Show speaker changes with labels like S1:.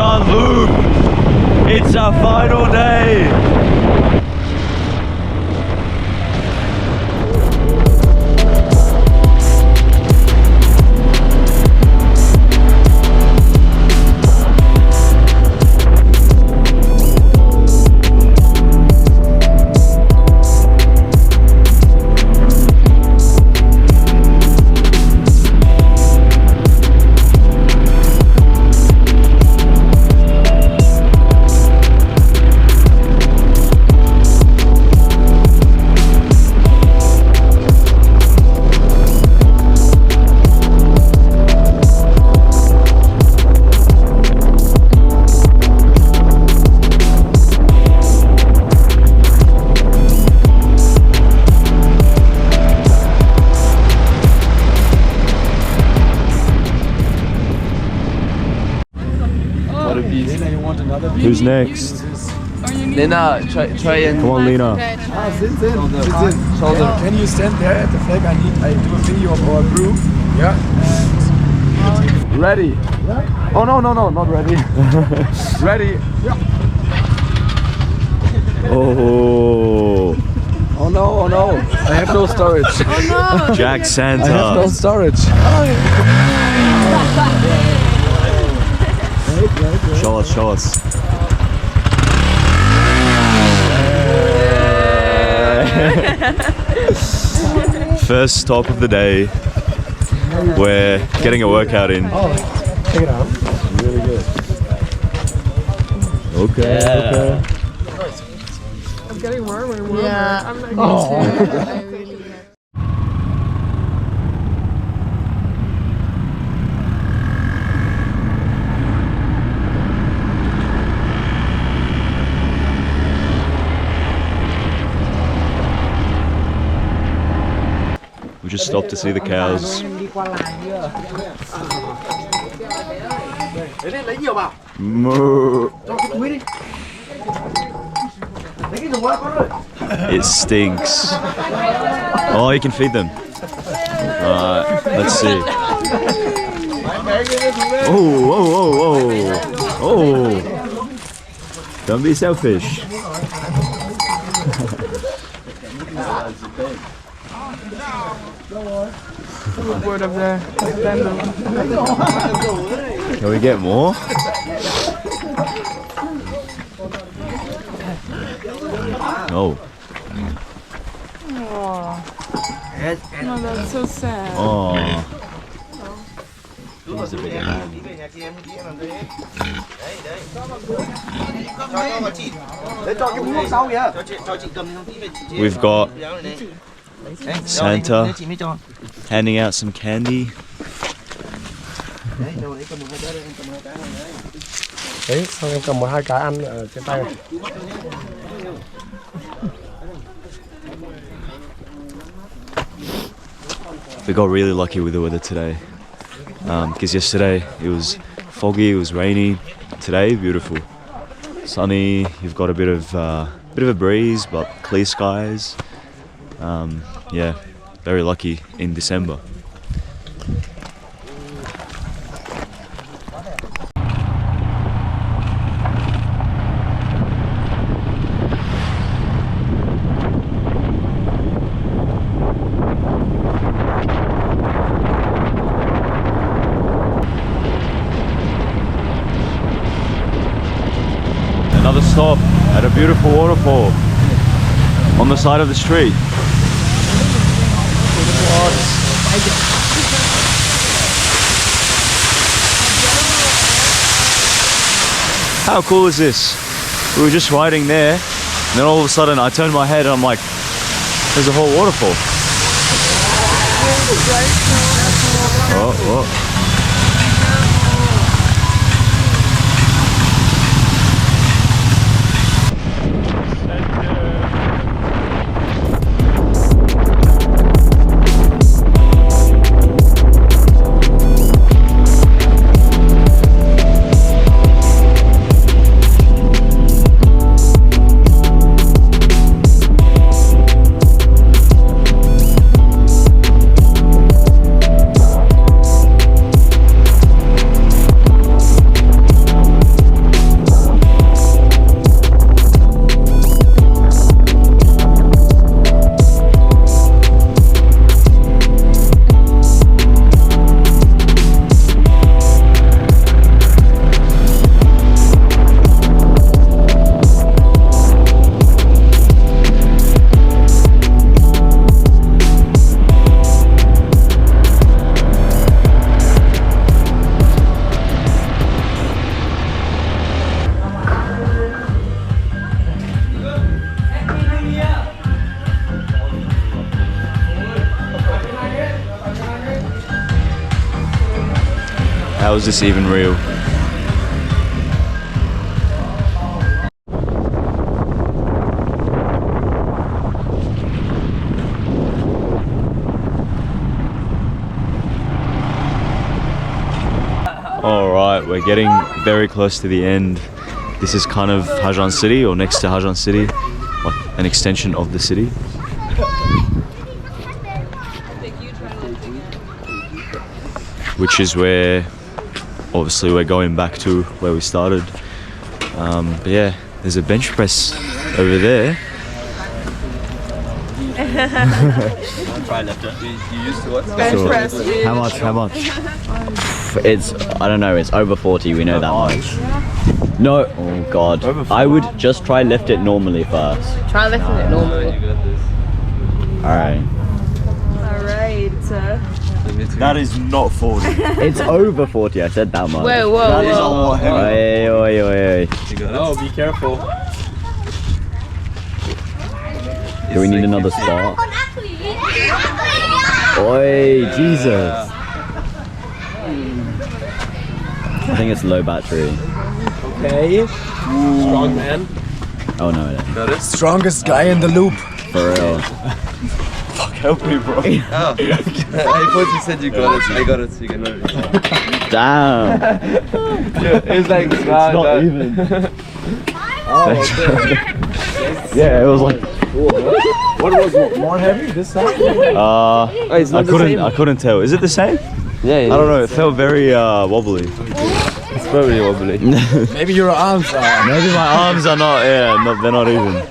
S1: Giang Loop. It's our final day. Who's next?
S2: Lena, try and...
S1: Come on, Lena.
S2: Shoulder.
S3: Can you stand there at the flag? I do a video of our group. Yeah. And
S2: Ready? Oh no, not ready. Ready?
S1: Oh,
S2: Oh no, I have no storage.
S4: Oh no!
S1: Jack Santa.
S2: I have no storage.
S1: Show us. First stop of the day. We're getting a workout in.
S3: check it out.
S1: Really good. Okay.
S4: I'm getting warmer and warmer.
S5: Yeah.
S4: I'm like, I really get.
S1: We just stopped to see the cows. Moo. It stinks. Oh, you can feed them. Alright, let's see. Oh. Don't be selfish.
S4: Word of the
S1: Can we get more? No.
S4: Oh, no, that's so sad.
S1: Oh. We've got Santa handing out some candy.
S3: Đấy, xong em cầm một hai cái ăn ở trên tay này.
S1: We got really lucky with the weather today. Because yesterday it was foggy, it was rainy. Today, beautiful, sunny. You've got a bit of a breeze, but clear skies. Yeah, very lucky in December. Another stop at a beautiful waterfall on the side of the street. How cool is this? We were just riding there, and then all of a sudden I turned my head and I'm like, there's a whole waterfall. Oh. How is this even real? Alright, we're getting very close to the end. This is kind of Ha Giang City, or next to Ha Giang City, like an extension of the city. Which is where, obviously, we're going back to where we started. But yeah, there's a bench press over there.
S3: Try lift it. You used to what?
S4: Bench press.
S2: How much? How much? It's, I don't know, it's over 40, we know that much. No, oh god. I would just try lift it normally first.
S4: Try lifting it normally.
S2: Alright.
S4: Alright.
S1: That is not 40.
S2: It's over 40, I said that much.
S4: Whoa, whoa,
S1: That is a
S4: whoa.
S1: lot heavy.
S2: Oi, oi, oi, oi.
S3: Oh, be careful.
S2: Do we need another spot? Oi, Jesus. I think it's low battery.
S3: Okay. Strong man.
S2: Oh no, it
S3: Got it. Strongest guy in the loop.
S2: for real.
S1: Help me, bro.
S3: Oh. I thought you said you got it. I got it, so you can know it.
S2: Damn.
S3: It's like
S2: It's not even. Yeah, it was like.
S3: What was more heavy this time?
S1: I couldn't tell. Is it the same?
S3: Yeah,
S1: I don't know. It felt very wobbly.
S3: It's probably wobbly. Maybe your arms are.
S1: Maybe my arms are not. Yeah, they're not even.